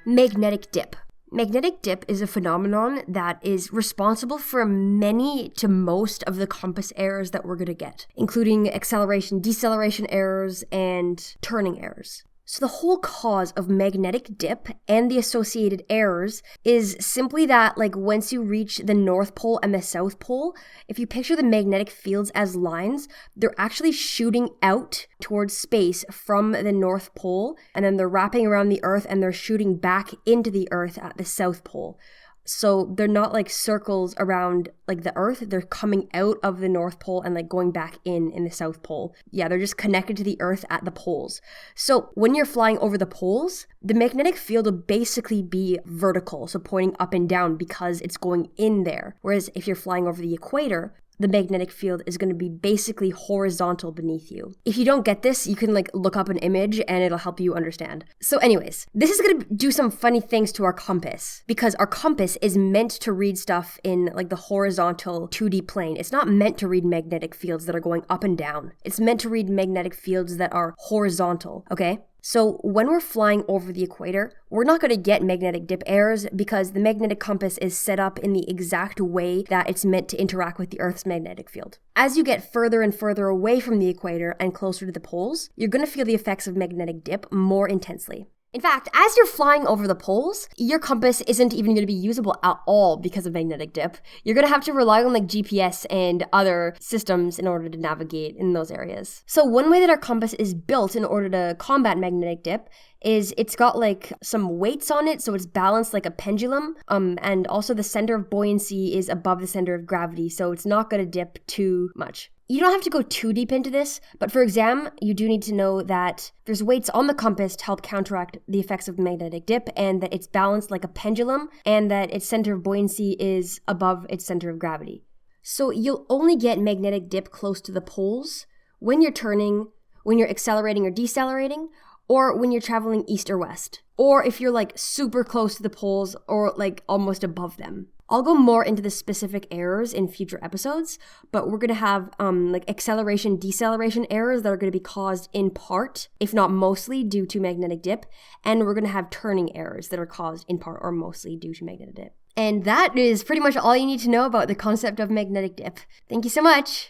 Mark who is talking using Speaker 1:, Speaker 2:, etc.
Speaker 1: Magnetic dip. Magnetic dip is a phenomenon that is responsible for many to most of the compass errors that we're going to get, including acceleration, deceleration errors, and turning errors. So the whole cause of magnetic dip and the associated errors is simply that, like, once you reach the North Pole and the South Pole, if you picture the magnetic fields as lines, they're actually shooting out towards space from the North Pole, and then they're wrapping around the Earth and they're shooting back into the Earth at the South Pole. So they're not like circles around like the Earth, they're coming out of the North Pole and like going back in the South Pole. Yeah, they're just connected to the Earth at the poles. So when you're flying over the poles, the magnetic field will basically be vertical, so pointing up and down because it's going in there. Whereas if you're flying over the equator, the magnetic field is going to be basically horizontal beneath you. If you don't get this, you can like look up an image and it'll help you understand. So anyways, this is going to do some funny things to our compass because our compass is meant to read stuff in like the horizontal 2D plane. It's not meant to read magnetic fields that are going up and down. It's meant to read magnetic fields that are horizontal, okay? So when we're flying over the equator, we're not going to get magnetic dip errors because the magnetic compass is set up in the exact way that it's meant to interact with the Earth's magnetic field. As you get further and further away from the equator and closer to the poles, you're going to feel the effects of magnetic dip more intensely. In fact, as you're flying over the poles, your compass isn't even going to be usable at all because of magnetic dip. You're going to have to rely on like GPS and other systems in order to navigate in those areas. So one way that our compass is built in order to combat magnetic dip is it's got like some weights on it, so it's balanced like a pendulum, and also the center of buoyancy is above the center of gravity, so it's not going to dip too much. You don't have to go too deep into this, but for exam, you do need to know that there's weights on the compass to help counteract the effects of magnetic dip, and that it's balanced like a pendulum, and that its center of buoyancy is above its center of gravity. So you'll only get magnetic dip close to the poles when you're turning, when you're accelerating or decelerating, or when you're traveling east or west, or if you're like super close to the poles or like almost above them. I'll go more into the specific errors in future episodes, but we're going to have like acceleration, deceleration errors that are going to be caused in part, if not mostly, due to magnetic dip, and we're going to have turning errors that are caused in part or mostly due to magnetic dip. And that is pretty much all you need to know about the concept of magnetic dip. Thank you so much!